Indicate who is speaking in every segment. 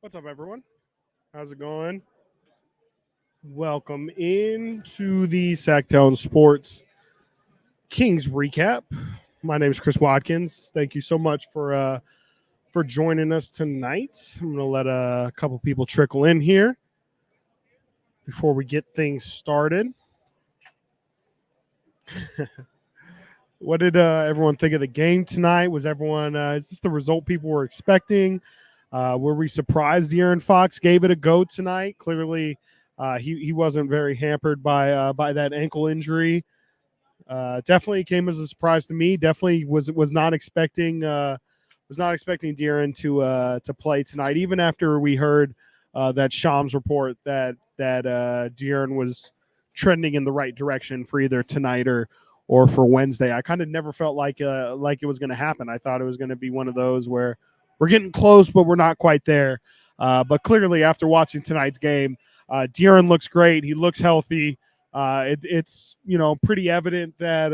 Speaker 1: What's up, everyone? How's it going? Welcome into the Sactown Sports Kings recap. My name is Chris Watkins. Thank you so much for joining us tonight. I'm going to let a couple people trickle in here before we get things started. What did everyone think of the game tonight? Was everyone is this the result people were expecting? Were we surprised De'Aaron Fox gave it a go tonight? Clearly, he wasn't very hampered by that ankle injury. Definitely came as a surprise to me. Definitely was not expecting De'Aaron to play tonight. Even after we heard that Shams report that De'Aaron was trending in the right direction for either tonight or for Wednesday, I kind of never felt like it was going to happen. I thought it was going to be one of those where we're getting close, but we're not quite there. But clearly, after watching tonight's game, De'Aaron looks great. He looks healthy. It's pretty evident that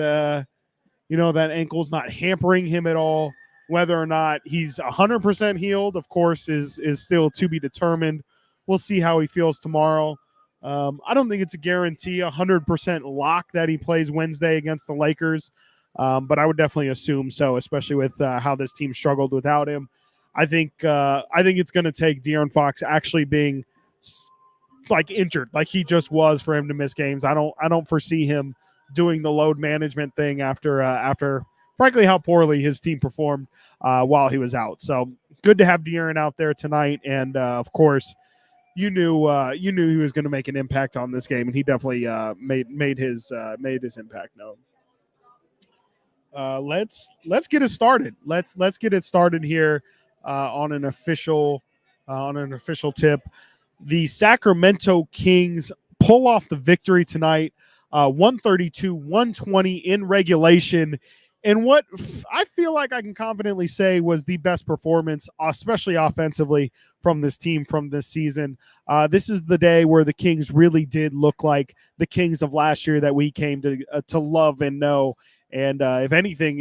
Speaker 1: that ankle's not hampering him at all. Whether or not he's 100% healed, of course, is still to be determined. We'll see how he feels tomorrow. I don't think it's a guarantee, 100% lock that he plays Wednesday against the Lakers, but I would definitely assume so, especially with how this team struggled without him. I think it's going to take De'Aaron Fox actually being injured, like he just was, for him to miss games. I don't foresee him doing the load management thing after frankly how poorly his team performed while he was out. So good to have De'Aaron out there tonight, and of course you knew he was going to make an impact on this game, and he definitely made his impact known. Let's get it started. Let's get it started here on an official tip. The Sacramento Kings pull off the victory tonight, 132-120 in regulation, and what I feel like I can confidently say was the best performance, especially offensively, from this team from this season. This is the day where the Kings really did look like the Kings of last year that we came to love and know. And if anything,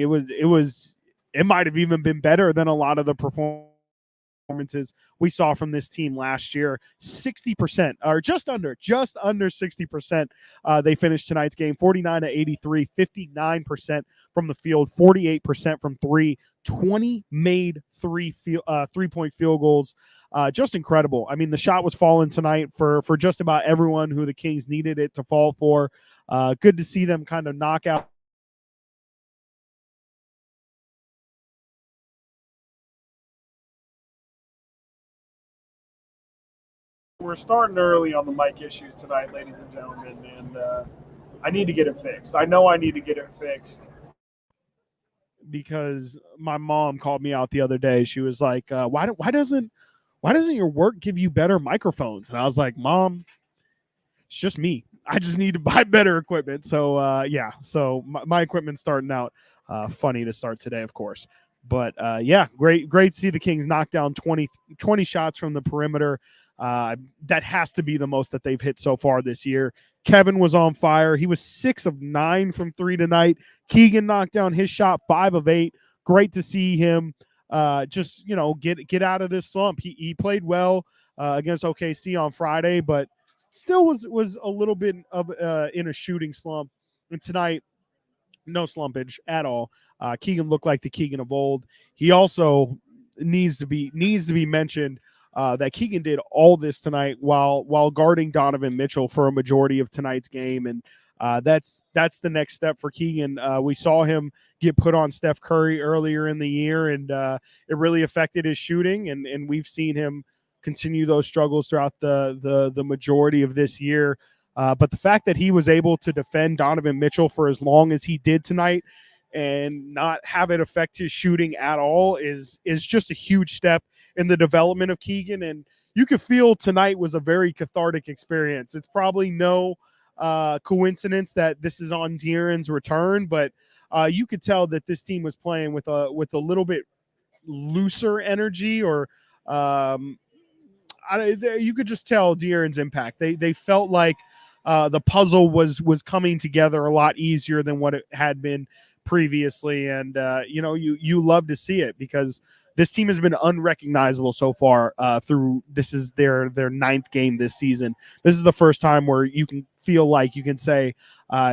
Speaker 1: it might have even been better than a lot of the performances we saw from this team last year. 60%, or just under 60%. They finished tonight's game 49-83, 59% from the field, 48% from three, 20 made three-point field goals. Just incredible. I mean, the shot was falling tonight for just about everyone who the Kings needed it to fall for. Good to see them kind of knock out we're starting early on the mic issues tonight, ladies and gentlemen, and I need to get it fixed. I know I need to get it fixed because my mom called me out the other day. She was like, why doesn't your work give you better microphones? And I was like, Mom, it's just me. I just need to buy better equipment. So so my equipment's starting out funny to start today, of course. But great to see the Kings knock down 20 shots from the perimeter. That has to be the most that they've hit so far this year. Kevin was on fire. He was 6 of 9 from 3 tonight. Keegan knocked down his shot 5 of 8. Great to see him just get out of this slump. He played well against OKC on Friday, but still was a little bit of in a shooting slump. And tonight, no slumpage at all. Keegan looked like the Keegan of old. He also needs to be mentioned that Keegan did all this tonight while guarding Donovan Mitchell for a majority of tonight's game, and that's the next step for Keegan. We saw him get put on Steph Curry earlier in the year, and it really affected his shooting, and we've seen him continue those struggles throughout the majority of this year. But the fact that he was able to defend Donovan Mitchell for as long as he did tonight and not have it affect his shooting at all is just a huge step in the development of Keegan. And you could feel tonight was a very cathartic experience. It's probably no coincidence that this is on De'Aaron's return, but you could tell that this team was playing with a little bit looser energy, or you could just tell De'Aaron's impact. They felt like the puzzle was coming together a lot easier than what it had been previously, and you love to see it because this team has been unrecognizable so far through this is their ninth game this season. This is the first time where you can feel like you can say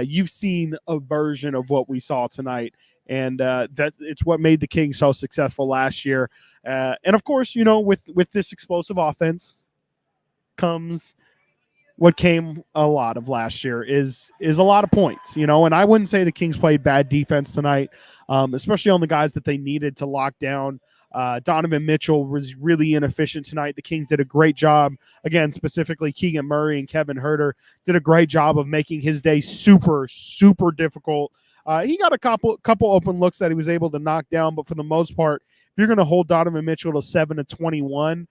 Speaker 1: you've seen a version of what we saw tonight. And it's what made the Kings so successful last year. And of course, with this explosive offense comes what came a lot of last year is a lot of points, and I wouldn't say the Kings played bad defense tonight, especially on the guys that they needed to lock down. Donovan Mitchell was really inefficient tonight. The Kings did a great job. Again, specifically Keegan Murray and Kevin Huerter did a great job of making his day super, super difficult. He got a couple open looks that he was able to knock down, but for the most part, if you're going to hold Donovan Mitchell to 7 of 21,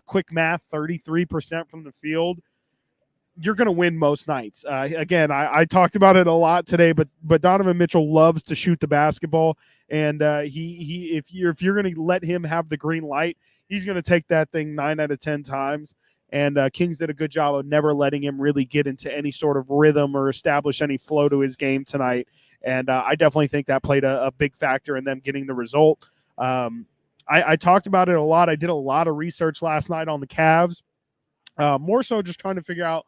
Speaker 1: quick math, 33% from the field, you're going to win most nights. Again, I talked about it a lot today, but Donovan Mitchell loves to shoot the basketball, and if you're going to let him have the green light, he's going to take that thing 9 out of 10 times. And Kings did a good job of never letting him really get into any sort of rhythm or establish any flow to his game tonight. And I definitely think that played a big factor in them getting the result. I talked about it a lot. I did a lot of research last night on the Cavs, more so just trying to figure out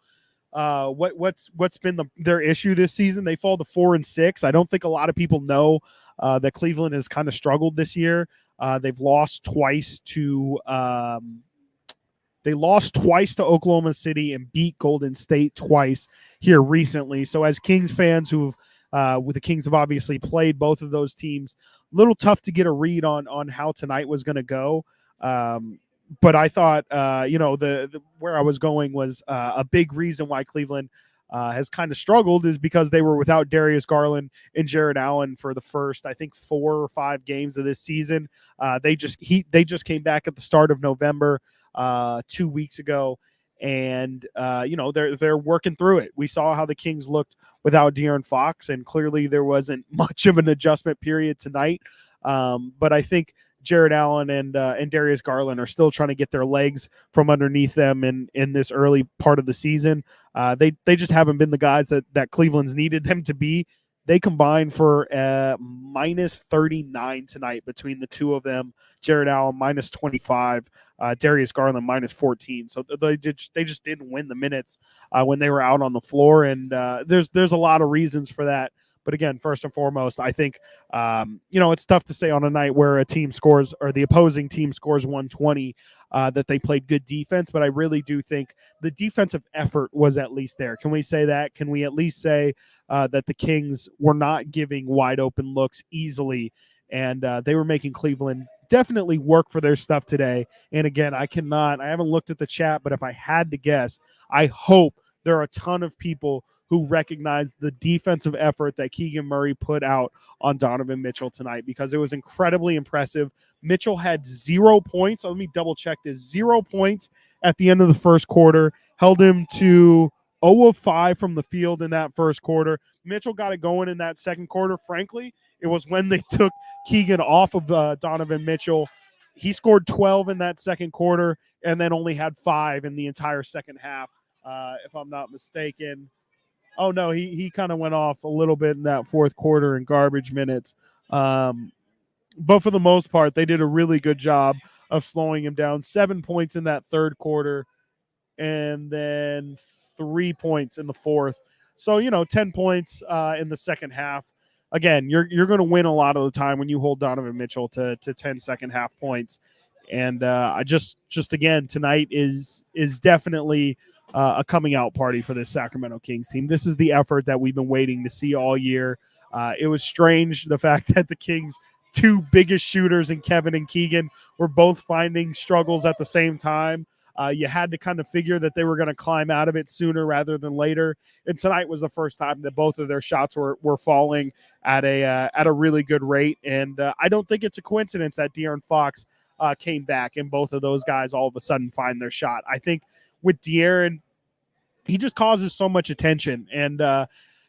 Speaker 1: what's been their issue this season. They fall to 4-6. I don't think a lot of people know that Cleveland has kind of struggled this year. They've lost twice to Oklahoma City and beat Golden State twice here recently. So as Kings fans who've with the Kings have obviously played both of those teams, a little tough to get a read on how tonight was going to go. But I thought, the where I was going was a big reason why Cleveland has kind of struggled is because they were without Darius Garland and Jared Allen for the first, I think, 4 or 5 games of this season. They just came back at the start of November 2 weeks ago, and they're working through it. We saw how the Kings looked without De'Aaron Fox, and clearly there wasn't much of an adjustment period tonight. But I think Jared Allen and Darius Garland are still trying to get their legs from underneath them in this early part of the season. They just haven't been the guys that Cleveland's needed them to be. They combined for minus 39 tonight between the two of them. Jared Allen minus 25, Darius Garland minus 14. So they just didn't win the minutes when they were out on the floor, and there's a lot of reasons for that. But again, first and foremost, I think it's tough to say on a night where a team scores or the opposing team scores 120 that they played good defense. But I really do think the defensive effort was at least there. Can we say that? Can we at least say that the Kings were not giving wide open looks easily, and they were making Cleveland definitely work for their stuff today? And again, I haven't looked at the chat, but if I had to guess, I hope there are a ton of people who recognize the defensive effort that Keegan Murray put out on Donovan Mitchell tonight, because it was incredibly impressive. Mitchell had 0 points. Let me double check this. 0 points at the end of the first quarter, held him to 0 of 5 from the field in that first quarter. Mitchell got it going in that second quarter. Frankly, it was when they took Keegan off of Donovan Mitchell. He scored 12 in that second quarter and then only had 5 in the entire second half, if I'm not mistaken. Oh, no, he kind of went off a little bit in that fourth quarter in garbage minutes. But for the most part, they did a really good job of slowing him down. 7 points in that third quarter and then 3 points in the fourth. So, 10 points in the second half. Again, you're going to win a lot of the time when you hold Donovan Mitchell to 10 second half points. And I just again, tonight is definitely a coming out party for this Sacramento Kings team. This is the effort that we've been waiting to see all year. It was strange, the fact that the Kings' two biggest shooters in Kevin and Keegan were both finding struggles at the same time. You had to kind of figure that they were going to climb out of it sooner rather than later. And tonight was the first time that both of their shots were falling at a really good rate. And I don't think it's a coincidence that De'Aaron Fox came back and both of those guys all of a sudden find their shot. I think with De'Aaron, he just causes so much attention. And,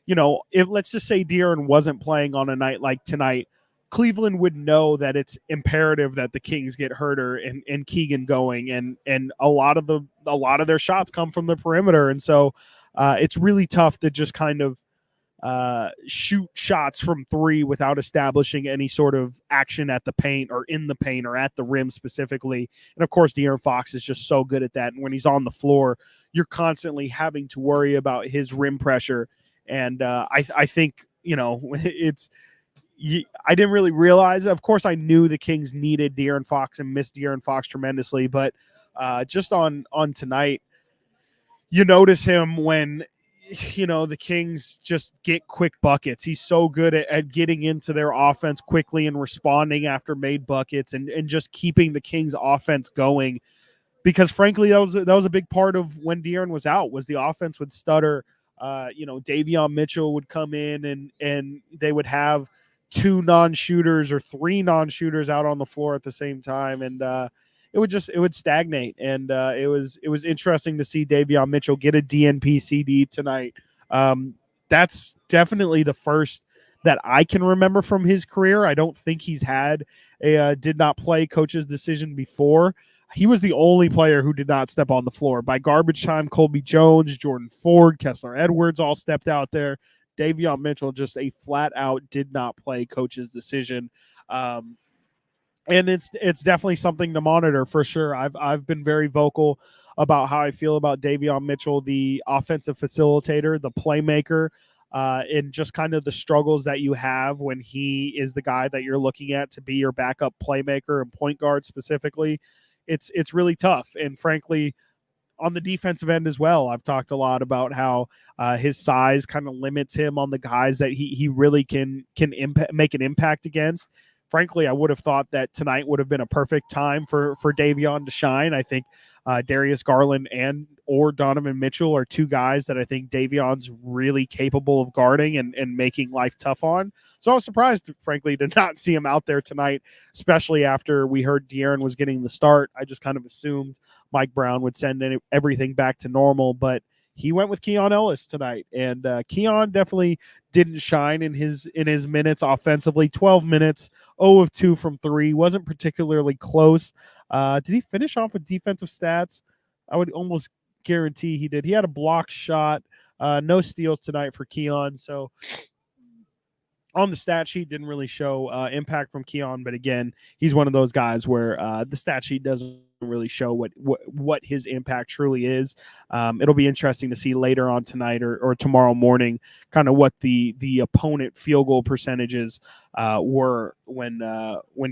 Speaker 1: if let's just say De'Aaron wasn't playing on a night like tonight, Cleveland would know that it's imperative that the Kings get Huerter and Keegan going. And a lot of their shots come from the perimeter. And so it's really tough to just kind of shoot shots from three without establishing any sort of action at the paint or in the paint or at the rim specifically. And of course, De'Aaron Fox is just so good at that. And when he's on the floor, you're constantly having to worry about his rim pressure. And I think, I didn't really realize it. Of course, I knew the Kings needed De'Aaron Fox and missed De'Aaron Fox tremendously. But just on tonight, you notice him when the Kings just get quick buckets. He's so good at getting into their offense quickly and responding after made buckets and just keeping the Kings offense going. Because frankly, that was a big part of when De'Aaron was out, was the offense would stutter. Davion Mitchell would come in and they would have two non-shooters or three non-shooters out on the floor at the same time. And it would stagnate. And it was interesting to see Davion Mitchell get a DNP CD tonight. That's definitely the first that I can remember from his career. I don't think he's had a did not play coach's decision before. He was the only player who did not step on the floor. By garbage time, Colby Jones, Jordan Ford, Kessler Edwards all stepped out there. Davion Mitchell just a flat out did not play coach's decision. And it's definitely something to monitor for sure. I've been very vocal about how I feel about Davion Mitchell, the offensive facilitator, the playmaker, and just kind of the struggles that you have when he is the guy that you're looking at to be your backup playmaker and point guard specifically. It's really tough. And frankly, on the defensive end as well, I've talked a lot about how his size kind of limits him on the guys that he really can make an impact against. Frankly, I would have thought that tonight would have been a perfect time for Davion to shine. I think Darius Garland or Donovan Mitchell are two guys that I think Davion's really capable of guarding and making life tough on. So I was surprised, frankly, to not see him out there tonight, especially after we heard De'Aaron was getting the start. I just kind of assumed Mike Brown would send everything back to normal, but he went with Keon Ellis tonight, and Keon definitely didn't shine in his minutes offensively. 12 minutes, 0 of 2 from 3, wasn't particularly close. Did he finish off with defensive stats? I would almost guarantee he did. He had a block shot, no steals tonight for Keon. So on the stat sheet, didn't really show impact from Keon, but again, he's one of those guys where the stat sheet doesn't really show what his impact truly is. It'll be interesting to see later on tonight or tomorrow morning kind of what the opponent field goal percentages were when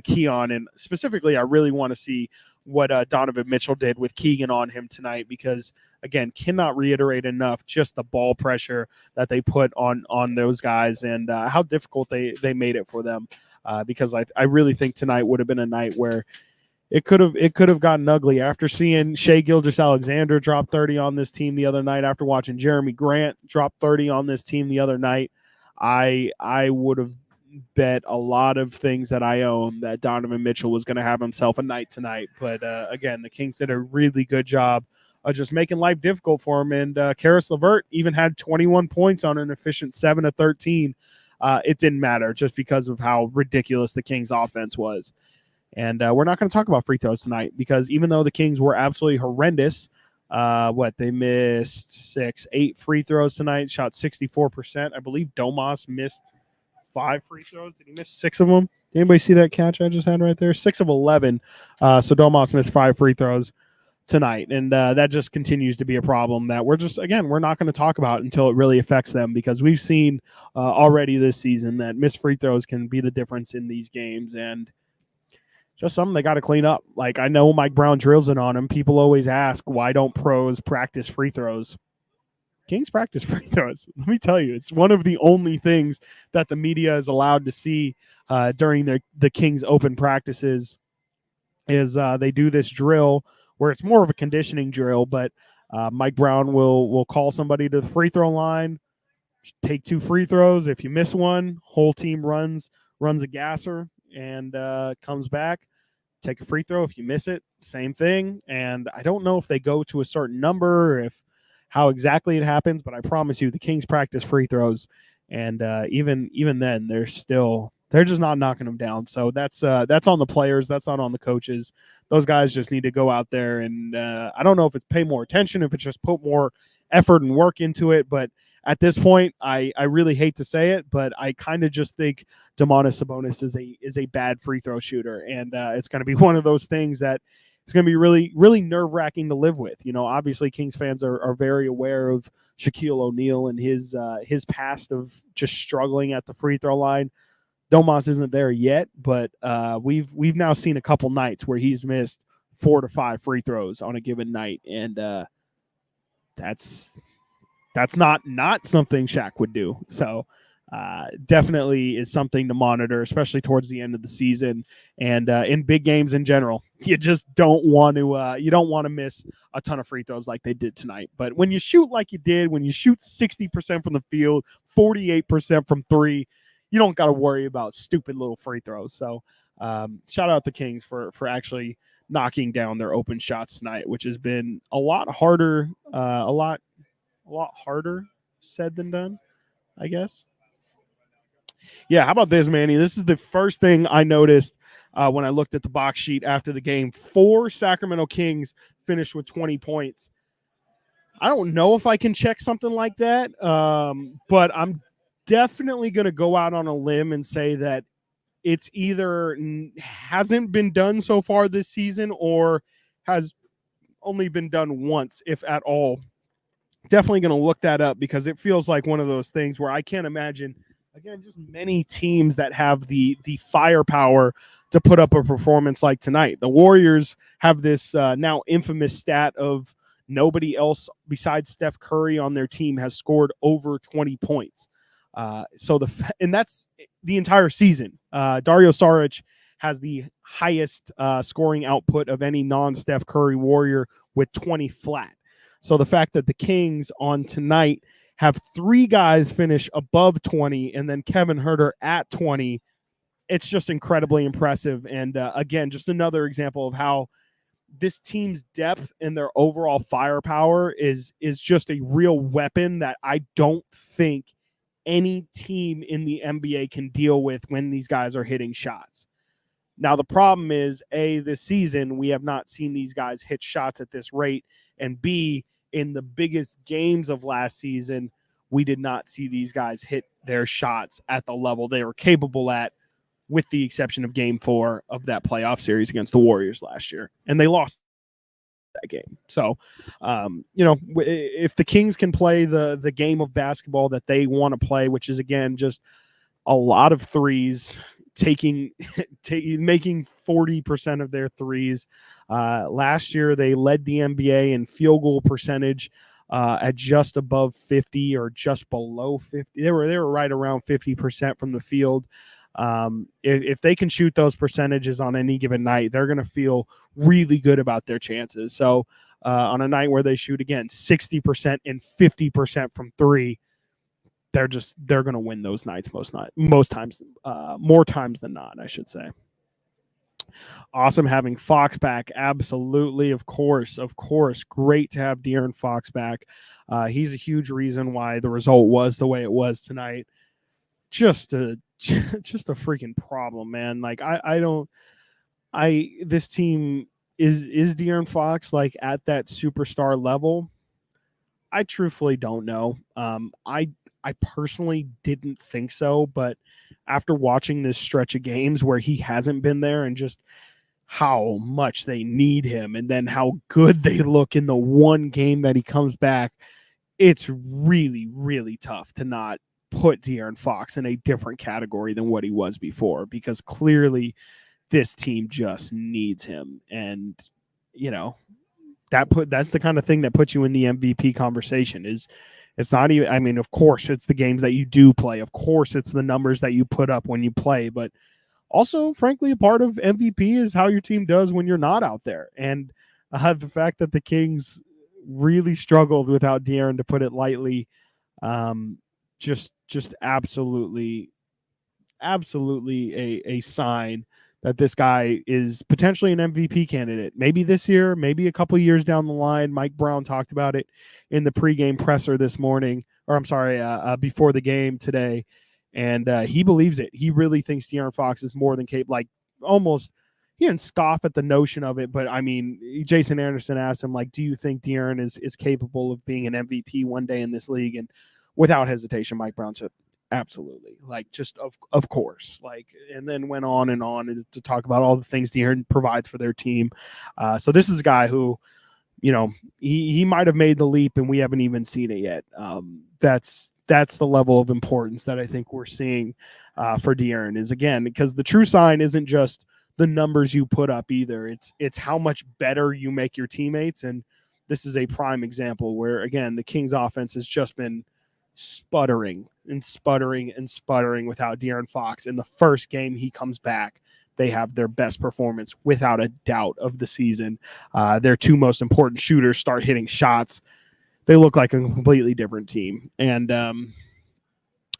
Speaker 1: Keon, and specifically I really want to see what Donovan Mitchell did with Keegan on him tonight, because again, cannot reiterate enough just the ball pressure that they put on those guys and how difficult they made it for them, because I really think tonight would have been a night where it could have gotten ugly. After seeing Shai Gilgeous-Alexander drop 30 on this team the other night, after watching Jeremy Grant drop 30 on this team the other night, I would have bet a lot of things that I own that Donovan Mitchell was going to have himself a night tonight. But again, the Kings did a really good job of just making life difficult for him. And Karis LeVert even had 21 points on an efficient 7 of 13. It didn't matter just because of how ridiculous the Kings offense was. And we're not going to talk about free throws tonight, because even though the Kings were absolutely horrendous, they missed 8 free throws tonight, shot 64%. I believe Domas missed 5 free throws. Did he miss 6 of them? Did anybody see that catch I just had right there? 6 of 11. So Domas missed 5 free throws tonight. And that just continues to be a problem that we're not going to talk about until it really affects them, because we've seen already this season that missed free throws can be the difference in these games. And just something they got to clean up. Like, I know Mike Brown drills it on him. People always ask, why don't pros practice free throws? Kings practice free throws. Let me tell you, it's one of the only things that the media is allowed to see during the Kings open practices is they do this drill where it's more of a conditioning drill, but Mike Brown will call somebody to the free throw line, take 2 free throws. If you miss one, whole team runs a gasser and comes back, take a free throw. If you miss it, same thing. And I don't know if they go to a certain number or how exactly it happens, but I promise you the Kings practice free throws. And even then, they're still They're just not knocking them down. So that's on the players. That's not on the coaches. Those guys just need to go out there and I don't know if it's pay more attention, if it's just put more effort and work into it. But at this point, I really hate to say it, but I kind of just think Domantas Sabonis is a bad free throw shooter, and it's going to be one of those things that it's going to be really, really nerve-wracking to live with. You know, obviously Kings fans are very aware of Shaquille O'Neal and his past of just struggling at the free throw line. Domas isn't there yet, but we've now seen a couple nights where he's missed 4 to 5 free throws on a given night, and that's not something Shaq would do. So definitely is something to monitor, especially towards the end of the season and in big games in general. You just don't want to miss a ton of free throws like they did tonight. But when you shoot like you did, when you shoot 60% from the field, 48% from three, you don't got to worry about stupid little free throws. So shout out the Kings for actually knocking down their open shots tonight, which has been a lot harder said than done, I guess. Yeah, how about this, Manny? This is the first thing I noticed when I looked at the box sheet after the game. 4 Sacramento Kings finished with 20 points. I don't know if I can check something like that, but I'm definitely going to go out on a limb and say that it's either hasn't been done so far this season or has only been done once, if at all. Definitely going to look that up because it feels like one of those things where I can't imagine, again, just many teams that have the firepower to put up a performance like tonight. The Warriors have this now infamous stat of nobody else besides Steph Curry on their team has scored over 20 points. And that's the entire season. Dario Saric has the highest scoring output of any non-Steph Curry Warrior with 20 flat. So the fact that the Kings on tonight have 3 guys finish above 20 and then Kevin Huerter at 20, it's just incredibly impressive. And again, just another example of how this team's depth and their overall firepower is just a real weapon that I don't think any team in the NBA can deal with when these guys are hitting shots. Now, the problem is, A, this season, we have not seen these guys hit shots at this rate, and B, in the biggest games of last season, we did not see these guys hit their shots at the level they were capable at, with the exception of Game 4 of that playoff series against the Warriors last year. And they lost that game. So, if the Kings can play the game of basketball that they want to play, which is, again, just a lot of threes, making 40% of their threes. Last year, they led the NBA in field goal percentage at just above 50 or just below 50. They were right around 50% from the field. If they can shoot those percentages on any given night, they're going to feel really good about their chances. So on a night where they shoot, again, 60% and 50% from three, they're going to win those nights most times, more times than not, I should say. Awesome having Fox back. Absolutely. Of course. Great to have De'Aaron Fox back. He's a huge reason why the result was the way it was tonight. Just a freaking problem, man. Like this team is De'Aaron Fox like at that superstar level? I truthfully don't know. I personally didn't think so, but after watching this stretch of games where he hasn't been there and just how much they need him and then how good they look in the one game that he comes back, it's really, really tough to not put De'Aaron Fox in a different category than what he was before, because clearly this team just needs him. And, that's the kind of thing that puts you in the MVP conversation. It's not even, I mean, of course, it's the games that you do play. Of course, it's the numbers that you put up when you play. But also, frankly, a part of MVP is how your team does when you're not out there. And the fact that the Kings really struggled without De'Aaron, to put it lightly, just absolutely a sign that this guy is potentially an MVP candidate. Maybe this year, maybe a couple years down the line. Mike Brown talked about it in the pregame presser this morning, or I'm sorry, before the game today. And he believes it. He really thinks De'Aaron Fox is more than capable. Like, almost, he didn't scoff at the notion of it, but I mean, Jason Anderson asked him, like, do you think De'Aaron is capable of being an MVP one day in this league? And without hesitation, Mike Brown said, absolutely. Like, just of course. Like, and then went on and on to talk about all the things De'Aaron provides for their team. So this is a guy who, you know, he might have made the leap and we haven't even seen it yet. That's the level of importance that I think we're seeing for De'Aaron, is, again, because the true sign isn't just the numbers you put up either. It's how much better you make your teammates. And this is a prime example where, again, the Kings offense has just been sputtering without De'Aaron Fox. In the first game he comes back, they have their best performance without a doubt of the season. Their two most important shooters start hitting shots. They look like a completely different team. And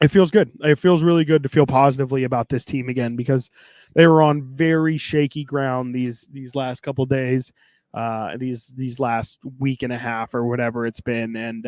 Speaker 1: it feels good. It feels really good to feel positively about this team again, because they were on very shaky ground these last couple of days, these last week and a half or whatever it's been. And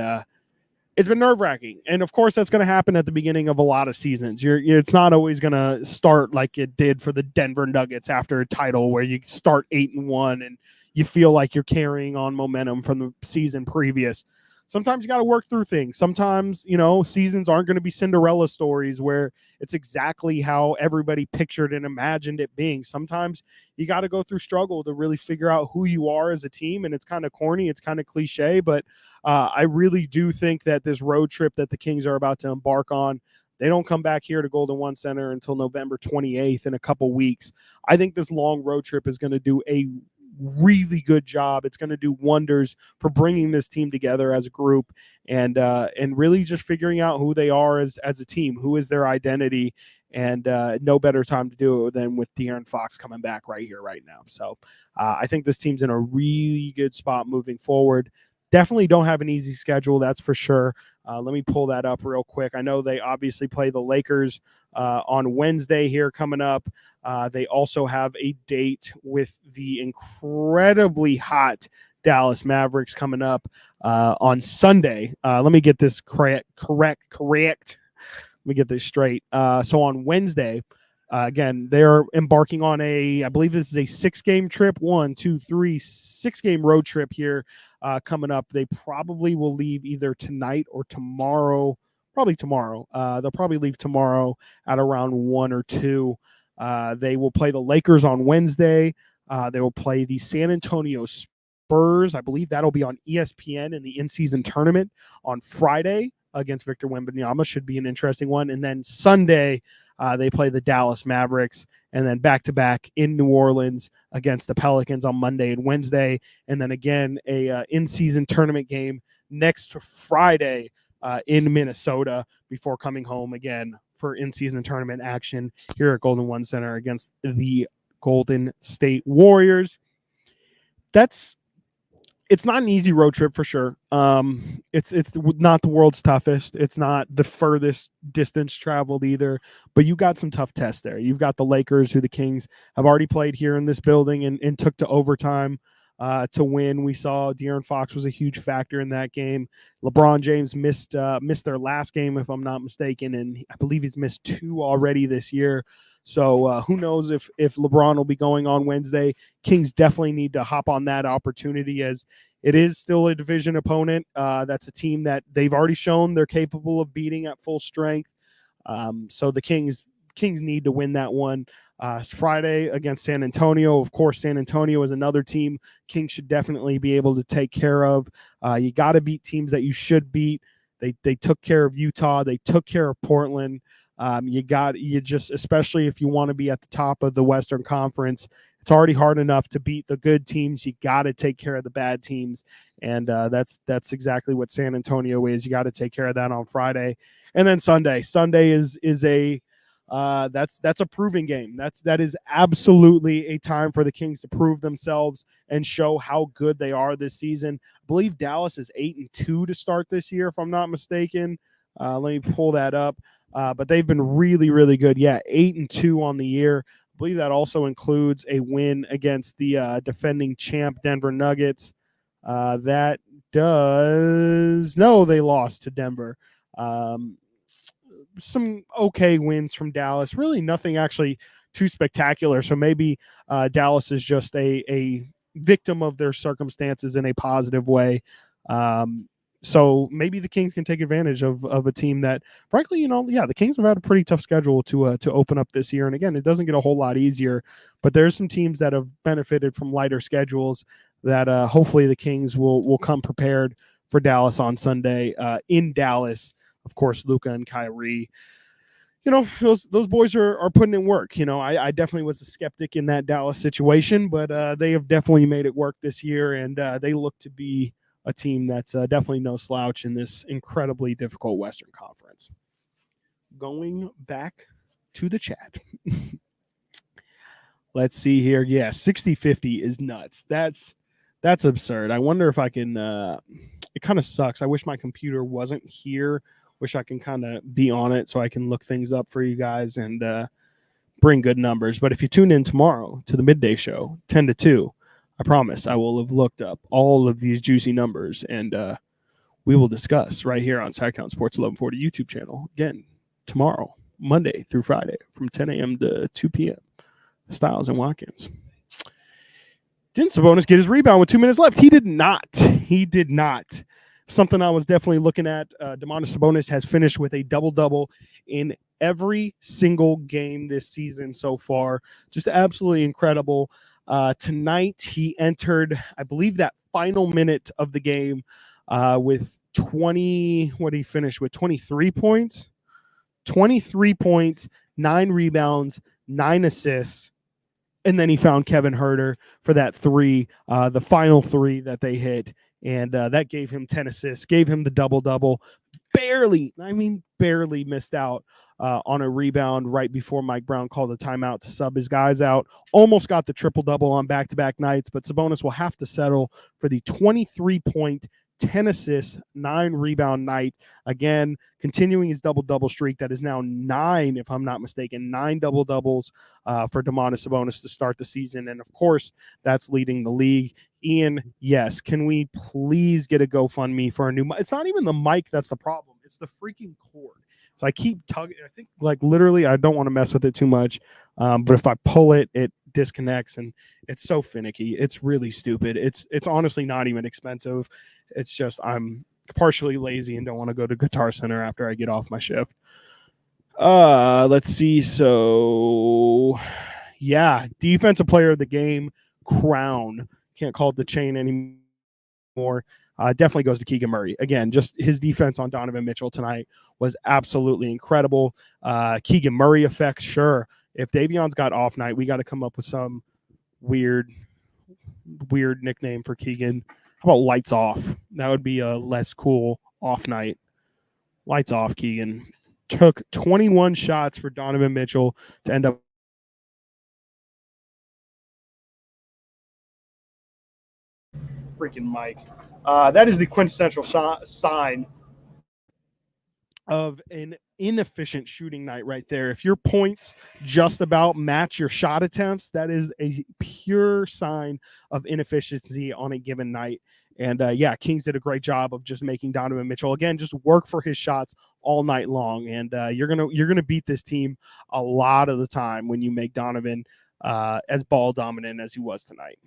Speaker 1: it's been nerve-wracking. And of course that's going to happen at the beginning of a lot of seasons. It's not always going to start like it did for the Denver Nuggets after a title, where you start 8-1 and you feel like you're carrying on momentum from the season previous. Sometimes you got to work through things. Sometimes, seasons aren't going to be Cinderella stories where it's exactly how everybody pictured and imagined it being. Sometimes you got to go through struggle to really figure out who you are as a team. And it's kind of corny, it's kind of cliche, but I really do think that this road trip that the Kings are about to embark on, they don't come back here to Golden One Center until November 28th in a couple weeks. I think this long road trip is going to do a really good job. It's going to do wonders for bringing this team together as a group and really just figuring out who they are as a team, who is their identity, and no better time to do it than with De'Aaron Fox coming back right here, right now. So I think this team's in a really good spot moving forward. Definitely don't have an easy schedule, that's for sure. Let me pull that up real quick. I know they obviously play the Lakers on Wednesday here coming up. They also have a date with the incredibly hot Dallas Mavericks coming up on Sunday. Let me get this correct. Let me get this straight. So on Wednesday, again, they're embarking on I believe this is a 6-game trip, 6-game road trip here coming up. They probably will leave either tonight or tomorrow, probably tomorrow. They'll probably leave tomorrow at around 1 or 2. They will play the Lakers on Wednesday. They will play the San Antonio Spurs. I believe that'll be on ESPN in the in-season tournament on Friday against Victor Wembanyama. Should be an interesting one. And then Sunday, they play the Dallas Mavericks, and then back-to-back in New Orleans against the Pelicans on Monday and Wednesday, and then again a in-season tournament game next Friday in Minnesota before coming home again for in-season tournament action here at Golden One Center against the Golden State Warriors. It's not an easy road trip for sure. It's not the world's toughest. It's not the furthest distance traveled either, but you got some tough tests there. You've got the Lakers, who the Kings have already played here in this building and took to overtime to win. We saw De'Aaron Fox was a huge factor in that game. LeBron James missed their last game, if I'm not mistaken, and I believe he's missed 2 already this year. So who knows if LeBron will be going on Wednesday. Kings definitely need to hop on that opportunity, as it is still a division opponent. That's a team that they've already shown they're capable of beating at full strength. So the Kings need to win that one. Friday against San Antonio. Of course, San Antonio is another team Kings should definitely be able to take care of. You got to beat teams that you should beat. They took care of Utah. They took care of Portland. Especially if you want to be at the top of the Western Conference, it's already hard enough to beat the good teams. You got to take care of the bad teams. And that's exactly what San Antonio is. You got to take care of that on Friday. And then Sunday is that's a proving game. That is absolutely a time for the Kings to prove themselves and show how good they are this season. I believe Dallas is 8-2 to start this year, if I'm not mistaken. Let me pull that up. But they've been really, really good. Yeah, 8-2 on the year. I believe that also includes a win against the defending champ Denver Nuggets. They lost to Denver. some okay wins from Dallas. Really nothing actually too spectacular. So maybe Dallas is just a victim of their circumstances in a positive way. So maybe the Kings can take advantage of a team that, frankly, the Kings have had a pretty tough schedule to open up this year. And again, it doesn't get a whole lot easier, but there's some teams that have benefited from lighter schedules that hopefully the Kings will come prepared for Dallas on Sunday in Dallas. Of course, Luka and Kyrie. Those boys are putting in work. I definitely was a skeptic in that Dallas situation, but they have definitely made it work this year, and they look to be a team that's definitely no slouch in this incredibly difficult Western Conference. Going back to the chat. Let's see here. Yeah, 60-50 is nuts. That's absurd. I wonder if I can it kind of sucks. I wish my computer wasn't here. Wish I can kind of be on it so I can look things up for you guys and bring good numbers. But if you tune in tomorrow to the midday show, 10 to 2, I promise I will have looked up all of these juicy numbers, and we will discuss right here on Sactown Sports 1140 YouTube channel. Again, tomorrow, Monday through Friday, from 10 a.m. to 2 p.m. Styles and Watkins. Didn't Sabonis get his rebound with 2 minutes left? He did not. Something I was definitely looking at. Domantas Sabonis has finished with a double-double in every single game this season so far. Just absolutely incredible. Tonight, he entered, I believe, that final minute of the game with 20. What did he finish with? 23 points? 23 points, 9 rebounds, 9 assists. And then he found Kevin Huerter for that 3, the final 3 that they hit. And that gave him 10 assists, gave him the double-double. Barely missed out on a rebound right before Mike Brown called a timeout to sub his guys out. Almost got the triple-double on back-to-back nights, but Sabonis will have to settle for the 23-point, 10 assists, 9 rebound night. Again, continuing his double-double streak that is now 9, if I'm not mistaken, 9 double-doubles for Domantas Sabonis to start the season. And, of course, that's leading the league. Ian, yes, can we please get a GoFundMe for a new mic? It's not even the mic that's the problem. It's the freaking cord. So I keep tugging. I think, literally, I don't want to mess with it too much. But if I pull it, it disconnects, and it's so finicky. It's really stupid. It's honestly not even expensive. It's just I'm partially lazy and don't want to go to Guitar Center after I get off my shift. Let's see. So, yeah, defensive player of the game crown. Can't call it the chain anymore. Definitely goes to Keegan Murray. Again, just his defense on Donovan Mitchell tonight was absolutely incredible. Keegan Murray effects, sure. If Davion's got off night, we got to come up with some weird nickname for Keegan. How about lights off? That would be a less cool off night. Lights off, Keegan. Took 21 shots for Donovan Mitchell to end up freaking Mike. That is the quintessential sign of an inefficient shooting night right there. If your points just about match your shot attempts, that is a pure sign of inefficiency on a given night. And Kings did a great job of just making Donovan Mitchell again just work for his shots all night long. And you're gonna beat this team a lot of the time when you make Donovan as ball dominant as he was tonight.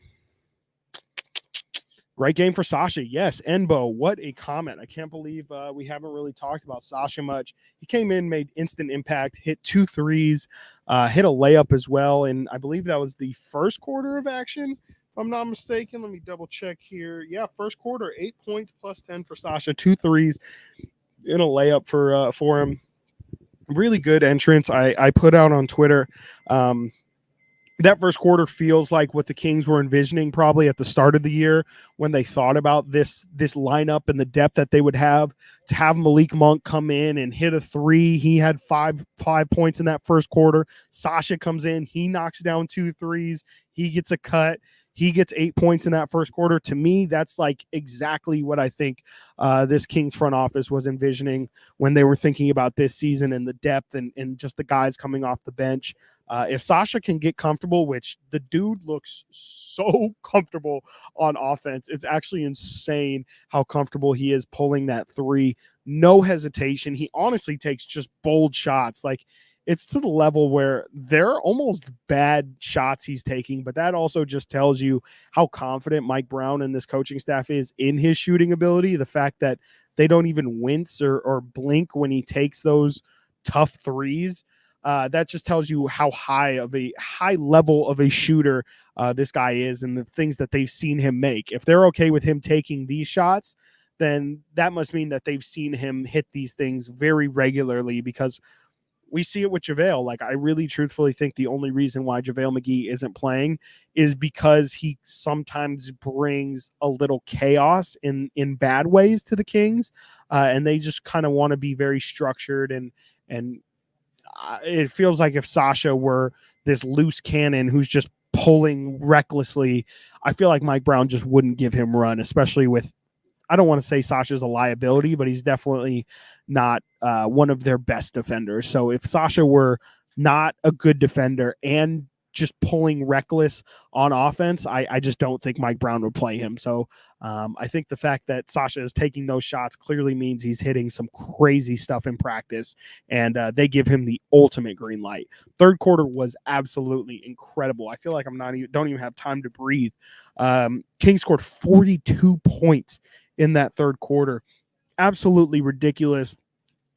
Speaker 1: Great game for Sasha. Yes, Enbo, what a comment. I can't believe we haven't really talked about Sasha much. He came in, made instant impact, hit 2 threes, hit a layup as well, and I believe that was the first quarter of action, if I'm not mistaken. Let me double check here. Yeah, first quarter, 8 points plus 10 for Sasha, 2 threes, in a layup for him. Really good entrance. I put out on Twitter that first quarter feels like what the Kings were envisioning probably at the start of the year when they thought about this lineup and the depth that they would have to have Malik Monk come in and hit a 3. He had five points in that first quarter. Sasha comes in. He knocks down 2 threes. He gets a cut. He gets 8 points in that first quarter. To me, that's like exactly what I think this Kings front office was envisioning when they were thinking about this season and the depth and just the guys coming off the bench. If Sasha can get comfortable, which the dude looks so comfortable on offense, it's actually insane how comfortable he is pulling that 3 no hesitation. He honestly takes just bold shots. Like, it's to the level where they're almost bad shots he's taking, but that also just tells you how confident Mike Brown and this coaching staff is in his shooting ability. The fact that they don't even wince or blink when he takes those tough threes. That just tells you how high level of a shooter this guy is and the things that they've seen him make. If they're okay with him taking these shots, then that must mean that they've seen him hit these things very regularly, because we see it with JaVale. Like, I really truthfully think the only reason why JaVale McGee isn't playing is because he sometimes brings a little chaos in bad ways to the Kings. And they just kind of want to be very structured, and it feels like if Sasha were this loose cannon who's just pulling recklessly, I feel like Mike Brown just wouldn't give him run, especially with, I don't want to say Sasha's a liability, but he's definitely not one of their best defenders. So if Sasha were not a good defender and just pulling reckless on offense, I just don't think Mike Brown would play him. So I think the fact that Sasha is taking those shots clearly means he's hitting some crazy stuff in practice, and they give him the ultimate green light. Third quarter was absolutely incredible. I feel like don't even have time to breathe. Kings scored 42 points in that third quarter. Absolutely ridiculous.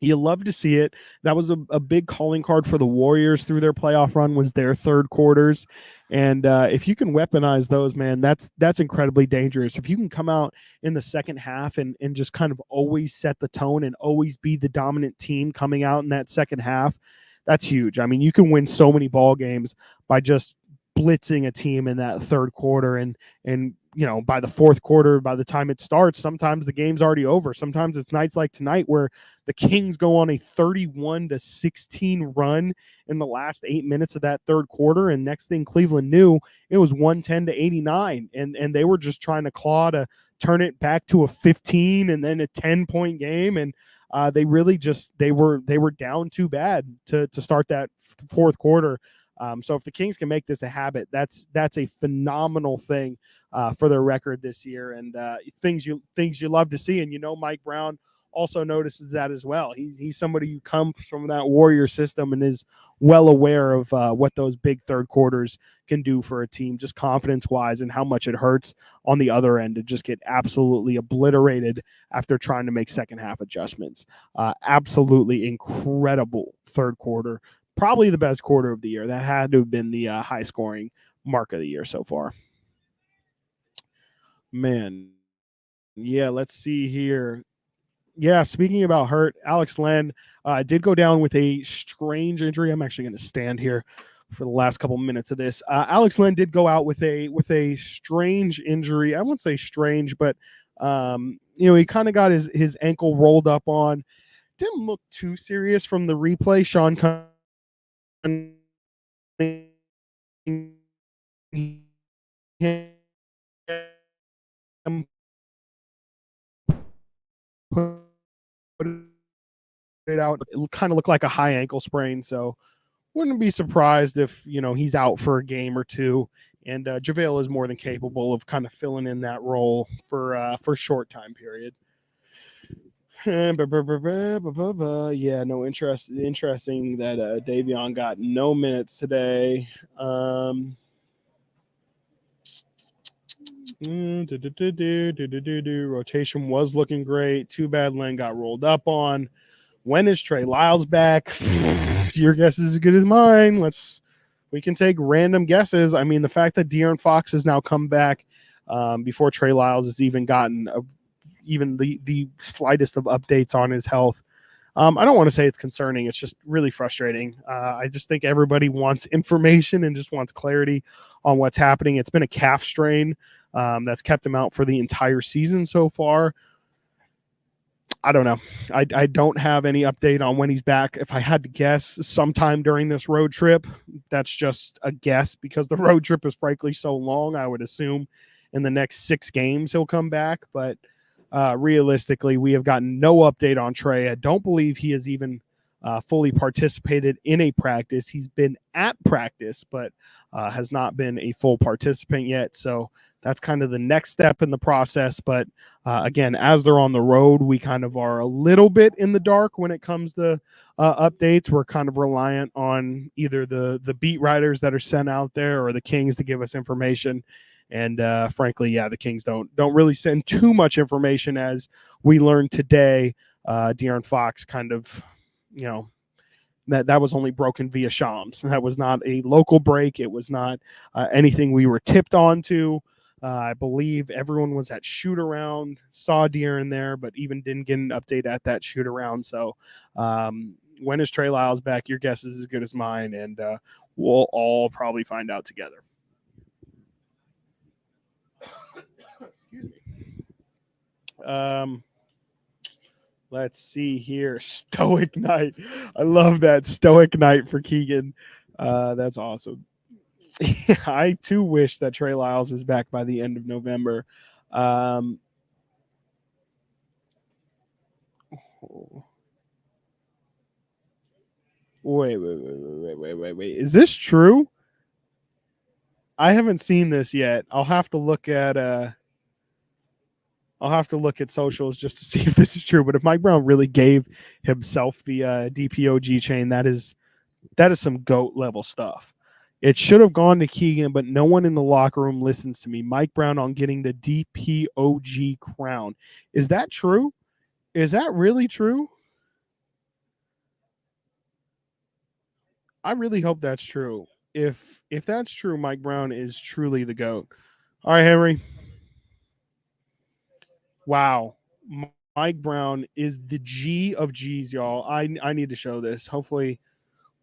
Speaker 1: You love to see it. That was a big calling card for the Warriors through their playoff run, was their third quarters. And if you can weaponize those, man, that's incredibly dangerous. If you can come out in the second half and just kind of always set the tone and always be the dominant team coming out in that second half, that's huge. I mean, you can win so many ball games by just blitzing a team in that third quarter, and by the fourth quarter, by the time it starts, sometimes the game's already over. Sometimes it's nights like tonight where the Kings go on a 31-16 run in the last 8 minutes of that third quarter, and next thing Cleveland knew, it was 110-89, and they were just trying to claw to turn it back to a 15 and then a 10-point game, and they really just they were down too bad to start that fourth quarter. So if the Kings can make this a habit, that's a phenomenal thing for their record this year, and things you love to see. And Mike Brown also notices that as well. He's somebody who comes from that Warrior system and is well aware of what those big third quarters can do for a team, just confidence-wise, and how much it hurts on the other end to just get absolutely obliterated after trying to make second half adjustments. Absolutely incredible third quarter. Probably the best quarter of the year. That had to have been the high-scoring mark of the year so far. Man, yeah, let's see here. Yeah, speaking about hurt, Alex Len did go down with a strange injury. I'm actually going to stand here for the last couple minutes of this. Alex Len did go out with a strange injury. I wouldn't say strange, but he kind of got his ankle rolled up on. Didn't look too serious from the replay. Sean put it out. It kind of looked like a high ankle sprain, so wouldn't be surprised if he's out for a game or two. And JaVale is more than capable of kind of filling in that role for a short time period. Yeah, no interest. Interesting that Davon got no minutes today. Rotation was looking great. Too bad Len got rolled up on. When is Trey Lyles back? Your guess is as good as mine. We can take random guesses. I mean, the fact that De'Aaron Fox has now come back before Trey Lyles has even gotten even the slightest of updates on his health. I don't want to say it's concerning. It's just really frustrating. I just think everybody wants information and just wants clarity on what's happening. It's been a calf strain that's kept him out for the entire season so far. I don't know. I don't have any update on when he's back. If I had to guess, sometime during this road trip. That's just a guess because the road trip is frankly so long. I would assume in the next 6 games he'll come back. But realistically, we have gotten no update on Trey. I don't believe he has even fully participated in a practice. He's been at practice, but has not been a full participant yet. So that's kind of the next step in the process. But again, as they're on the road, we kind of are a little bit in the dark when it comes to updates. We're kind of reliant on either the beat writers that are sent out there or the Kings to give us information. And frankly, the Kings don't really send too much information, as we learned today. De'Aaron Fox kind of, that was only broken via Shams. That was not a local break. It was not anything we were tipped on to. I believe everyone was at shoot around, saw De'Aaron there, but even didn't get an update at that shoot around. So when is Trey Lyles back? Your guess is as good as mine, and we'll all probably find out together. Excuse me. Let's see here. Stoic night. I love that. Stoic night for Keegan. That's awesome. I too wish that Trey Lyles is back by the end of November. Wait. Is this true? I haven't seen this yet. I'll have to look at socials just to see if this is true. But if Mike Brown really gave himself the DPOG chain, that is some GOAT level stuff. It should have gone to Keegan, but no one in the locker room listens to me. Mike Brown on getting the DPOG crown. Is that true? Is that really true? I really hope that's true. If that's true, Mike Brown is truly the GOAT. All right, Henry. Wow. Mike Brown is the G of G's, y'all. I need to show this. Hopefully,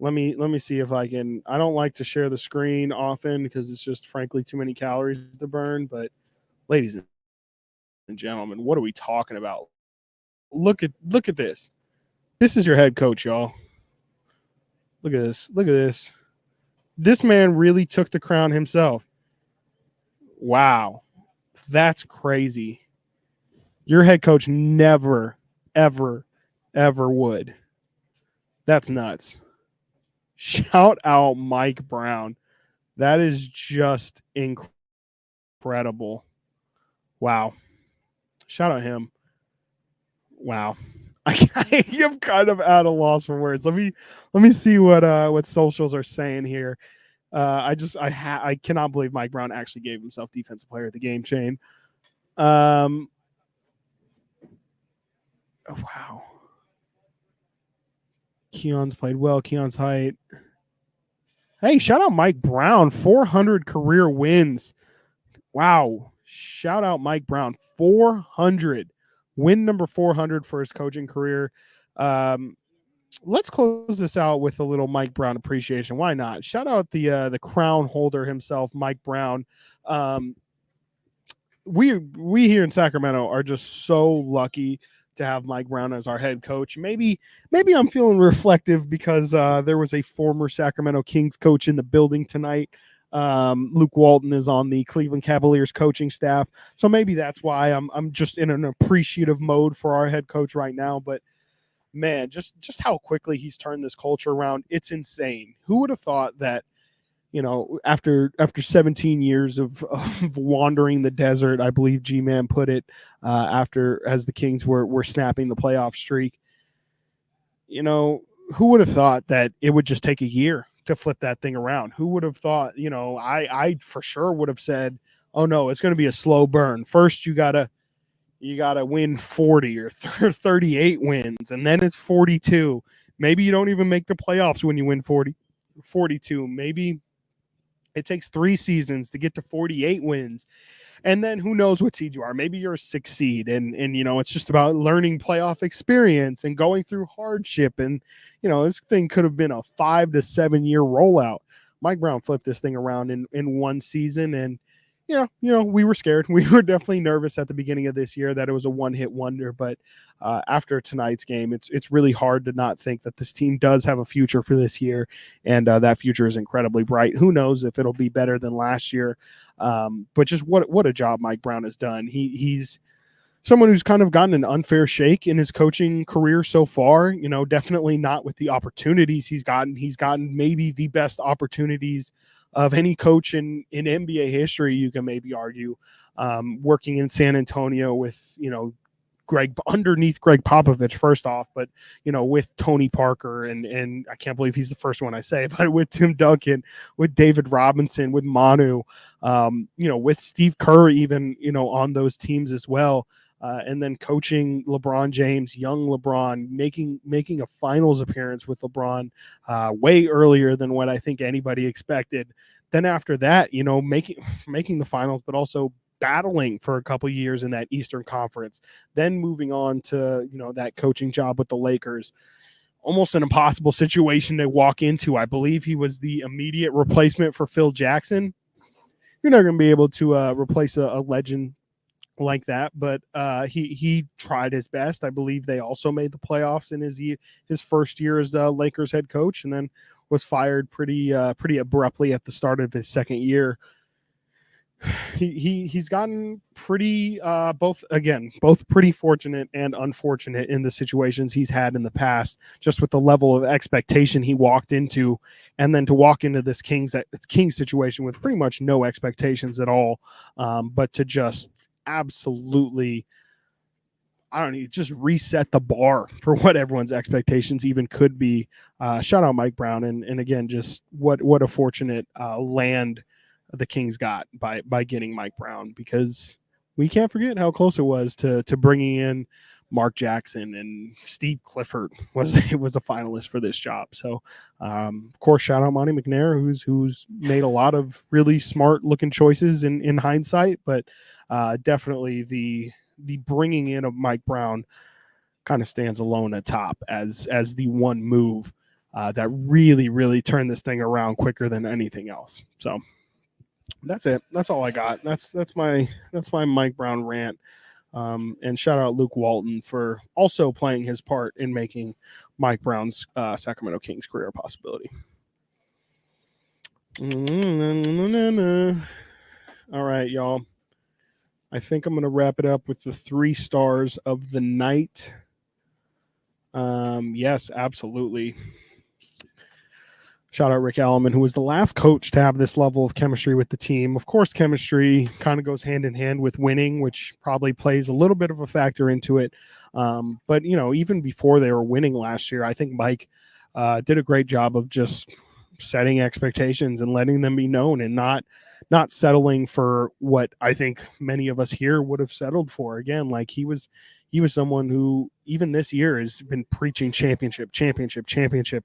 Speaker 1: let me see if I can. I don't like to share the screen often because it's just frankly too many calories to burn. But ladies and gentlemen, what are we talking about? Look at this. This is your head coach, y'all. Look at this. Look at this. This man really took the crown himself. Wow. That's crazy. Your head coach never, ever, ever would. That's nuts. Shout out Mike Brown. That is just incredible. Wow. Shout out him. Wow. I am kind of at a loss for words. Let me see what socials are saying here. I cannot believe Mike Brown actually gave himself defensive player of the game chain. Oh, wow. Keon's played well. Keon's height. Hey, shout out Mike Brown. 400 career wins. Wow. Shout out Mike Brown. 400. Win number 400 for his coaching career. Let's close this out with a little Mike Brown appreciation. Why not? Shout out the crown holder himself, Mike Brown. We here in Sacramento are just so lucky to have Mike Brown as our head coach. Maybe I'm feeling reflective because there was a former Sacramento Kings coach in the building tonight. Luke Walton is on the Cleveland Cavaliers coaching staff, so maybe that's why I'm just in an appreciative mode for our head coach right now. But man, just how quickly he's turned this culture around, it's insane. Who would have thought that, after 17 years of wandering the desert, I believe G-Man put it, as the Kings were snapping the playoff streak, who would have thought that it would just take a year to flip that thing around? Who would have thought, I for sure would have said, oh no, it's going to be a slow burn. First, you gotta win 40 or 38 wins, and then it's 42. Maybe you don't even make the playoffs when you win 42. Maybe it takes 3 seasons to get to 48 wins. And then who knows what seed you are? Maybe you're a 6 seed, and it's just about learning playoff experience and going through hardship. And this thing could have been a 5 to 7 year rollout. Mike Brown flipped this thing around in 1 season, and we were scared. We were definitely nervous at the beginning of this year that it was a one-hit wonder. But after tonight's game, it's really hard to not think that this team does have a future for this year, and that future is incredibly bright. Who knows if it'll be better than last year? But just what a job Mike Brown has done. He's someone who's kind of gotten an unfair shake in his coaching career so far. Definitely not with the opportunities he's gotten. He's gotten maybe the best opportunities of any coach in NBA history, you can maybe argue, working in San Antonio with, underneath Greg Popovich, first off, but with Tony Parker and I can't believe he's the first one I say, but with Tim Duncan, with David Robinson, with Manu, with Steve Kerr, even on those teams as well, and then coaching LeBron James, young LeBron, making a finals appearance with LeBron way earlier than what I think anybody expected. Then after that, making the finals, but also battling for a couple years in that Eastern Conference, then moving on to that coaching job with the Lakers. Almost an impossible situation to walk into. I believe he was the immediate replacement for Phil Jackson. You're not going to be able to replace a legend like that, but he tried his best. I believe they also made the playoffs in his first year as the Lakers head coach, and then was fired pretty abruptly at the start of his second year. He's gotten pretty both pretty fortunate and unfortunate in the situations he's had in the past, just with the level of expectation he walked into, and then to walk into this Kings situation with pretty much no expectations at all, but to just absolutely, just reset the bar for what everyone's expectations even could be. Shout out Mike Brown, and again, just what a fortunate land the Kings got by getting Mike Brown, because we can't forget how close it was to bringing in Mark Jackson, and Steve Clifford was a finalist for this job. So, of course, shout out Monty McNair, who's made a lot of really smart looking choices in hindsight, but definitely the bringing in of Mike Brown kind of stands alone at top as the one move that really turned this thing around quicker than anything else. So that's it. That's all I got. That's my Mike Brown rant. And shout out Luke Walton for also playing his part in making Mike Brown's Sacramento Kings career a possibility. All right, y'all. I think I'm going to wrap it up with the 3 stars of the night. Yes, absolutely. Shout out Rick Alleman, who was the last coach to have this level of chemistry with the team. Of course, chemistry kind of goes hand in hand with winning, which probably plays a little bit of a factor into it. But, even before they were winning last year, I think Mike did a great job of just setting expectations and letting them be known, and not settling for what I think many of us here would have settled for. Again, like he was someone who even this year has been preaching championship.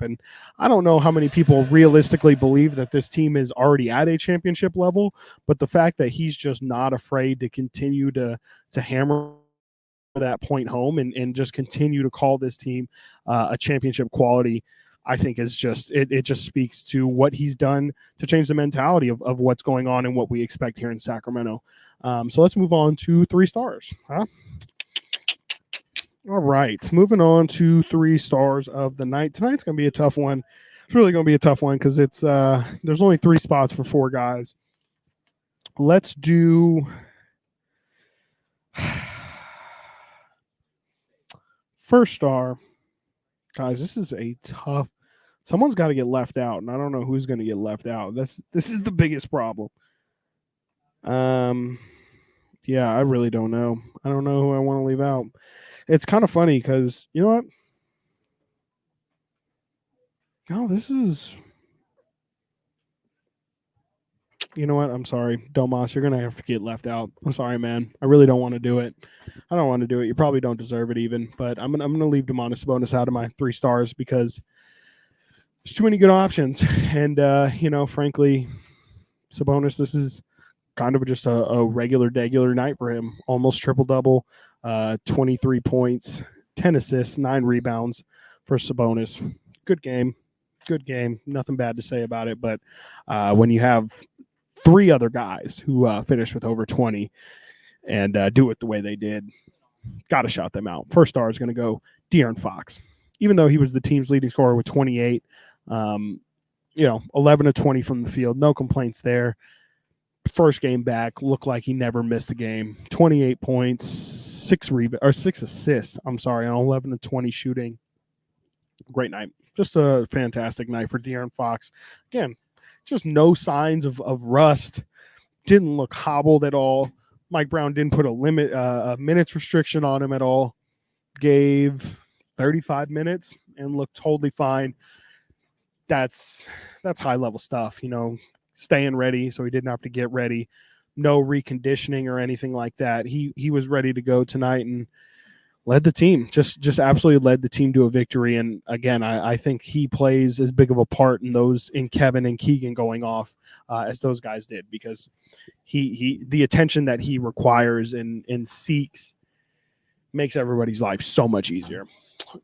Speaker 1: And I don't know how many people realistically believe that this team is already at a championship level, but the fact that he's just not afraid to continue to hammer that point home and just continue to call this team a championship quality, I think is just it just speaks to what he's done to change the mentality of what's going on and what we expect here in Sacramento. So let's move on to 3 stars. All right, moving on to 3 stars of the night. Tonight's going to be a tough one. It's really going to be a tough one because it's there's only 3 spots for 4 guys. Let's do first star. Guys, this is a tough. Someone's got to get left out, and I don't know who's going to get left out. This is the biggest problem. Yeah, I really don't know. I don't know who I want to leave out. It's kind of funny because, you know what? No, this is... You know what? I'm sorry. Domas, you're going to have to get left out. I'm sorry, man. I really don't want to do it. I don't want to do it. You probably don't deserve it even, but I'm going to leave Domantas Sabonis out of my 3 stars because there's too many good options. And, frankly, Sabonis, this is kind of just a regular night for him. Almost triple-double, 23 points, 10 assists, 9 rebounds for Sabonis. Good game. Nothing bad to say about it. But when you have 3 other guys who finish with over 20 and do it the way they did, got to shout them out. First star is going to go De'Aaron Fox. Even though he was the team's leading scorer with 28, 11 of 20 from the field. No complaints there. First game back, looked like he never missed a game. 28 points, 6 assists. I'm sorry, on 11 of 20 shooting. Great night. Just a fantastic night for De'Aaron Fox. Again, just no signs of rust. Didn't look hobbled at all. Mike Brown didn't put a minutes restriction on him at all. Gave 35 minutes and looked totally fine. That's high level stuff, staying ready so he didn't have to get ready. No reconditioning or anything like that. He was ready to go tonight and led the team, just absolutely led the team to a victory. And again, I think he plays as big of a part in Kevin and Keegan going off as those guys did, because he the attention that he requires and seeks makes everybody's life so much easier.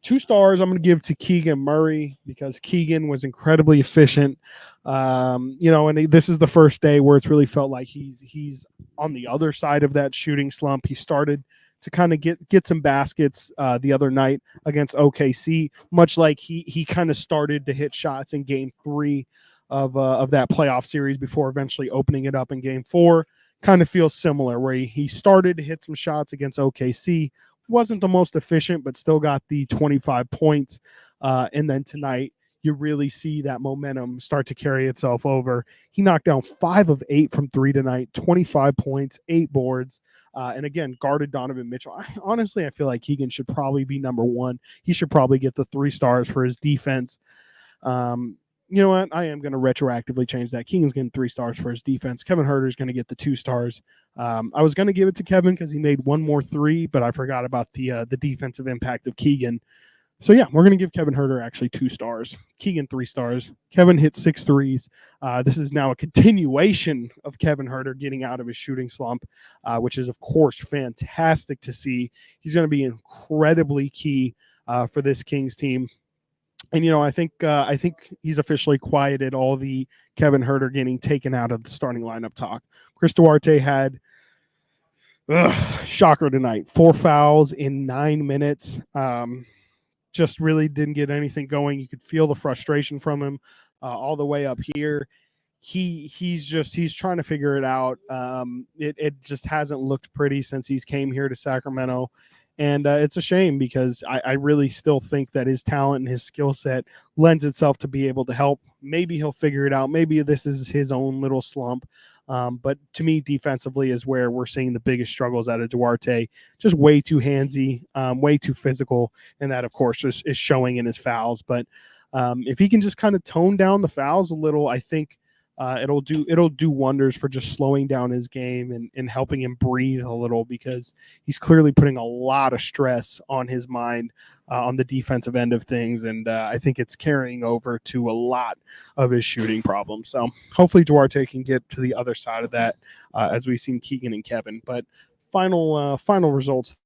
Speaker 1: 2 stars I'm going to give to Keegan Murray, because Keegan was incredibly efficient. And this is the first day where it's really felt like he's on the other side of that shooting slump. He started to kind of get some baskets the other night against OKC, much like he kind of started to hit shots in game 3 of that playoff series before eventually opening it up in game 4. Kind of feels similar, where he started to hit some shots against OKC, wasn't the most efficient, but still got the 25 points. And then tonight, you really see that momentum start to carry itself over. He knocked down 5 of 8 from 3 tonight, 25 points, 8 boards. And again, guarded Donovan Mitchell. I feel like Keegan should probably be number 1. He should probably get the 3 stars for his defense. You know what? I am going to retroactively change that. Keegan's getting 3 stars for his defense. Kevin Huerter's going to get the 2 stars. I was going to give it to Kevin because he made 1 more 3, but I forgot about the defensive impact of Keegan. So, yeah, we're going to give Kevin Huerter actually 2 stars. Keegan 3 stars. Kevin hit 6 threes. This is now a continuation of Kevin Huerter getting out of his shooting slump, which is, of course, fantastic to see. He's going to be incredibly key for this Kings team. And, I think he's officially quieted all the Kevin Huerter getting taken out of the starting lineup talk. Chris Duarte had shocker tonight. 4 fouls in 9 minutes. Just really didn't get anything going. You could feel the frustration from him all the way up here. He's trying to figure it out. It just hasn't looked pretty since he's came here to Sacramento. And it's a shame, because I really still think that his talent and his skill set lends itself to be able to help. Maybe he'll figure it out. Maybe this is his own little slump. But to me, defensively is where we're seeing the biggest struggles out of Duarte. Just way too handsy, way too physical. And that, of course, is showing in his fouls. But if he can just kind of tone down the fouls a little, I think it'll do wonders for just slowing down his game and helping him breathe a little, because he's clearly putting a lot of stress on his mind on the defensive end of things. And I think it's carrying over to a lot of his shooting problems. So hopefully Duarte can get to the other side of that as we've seen Keegan and Kevin. But final results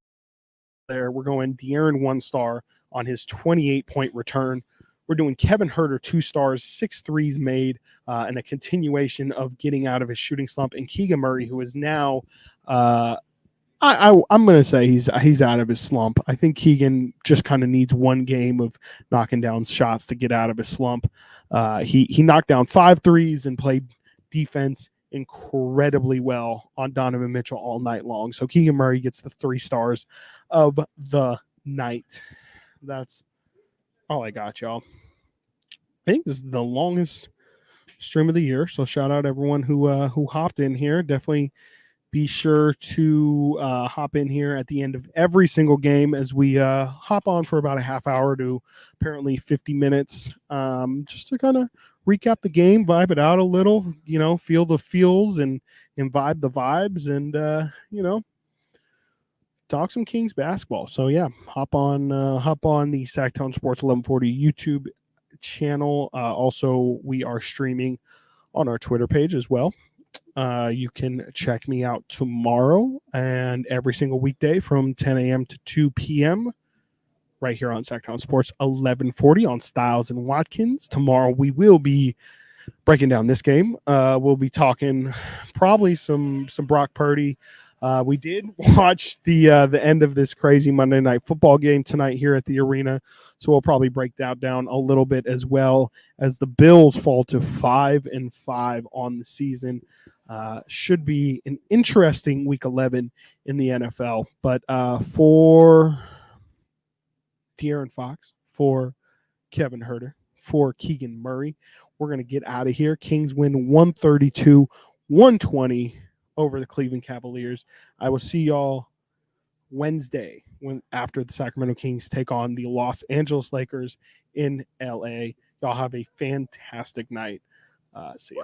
Speaker 1: there, we're going De'Aaron 1 star on his 28-point return. We're doing Kevin Huerter 2 stars, 6 threes made, and a continuation of getting out of his shooting slump. And Keegan Murray, who is now, I'm going to say he's out of his slump. I think Keegan just kind of needs 1 game of knocking down shots to get out of his slump. He knocked down 5 threes and played defense incredibly well on Donovan Mitchell all night long. So Keegan Murray gets the 3 stars of the night. That's all I got, y'all. I think this is the longest stream of the year, so shout out everyone who hopped in here. Definitely be sure to hop in here at the end of every single game as we hop on for about a half hour to apparently 50 minutes, just to kind of recap the game, vibe it out a little, feel the feels and vibe the vibes, and talk some Kings basketball. So yeah, hop on the Sactown Sports 1140 YouTube channel. Also, we are streaming on our Twitter page as well. You can check me out tomorrow and every single weekday from 10 a.m. to 2 p.m. right here on Sactown Sports 1140 on Styles and Watkins. Tomorrow we will be breaking down this game. We'll be talking probably some Brock Purdy. We did watch the end of this crazy Monday Night Football game tonight here at the arena, so we'll probably break that down a little bit, as well as the Bills fall to 5-5 on the season. Should be an interesting Week 11 in the NFL. But for De'Aaron Fox, for Kevin Huerter, for Keegan Murray, we're going to get out of here. Kings win 132-120 over the Cleveland Cavaliers. I will see y'all Wednesday after the Sacramento Kings take on the Los Angeles Lakers in LA. Y'all have a fantastic night. See ya.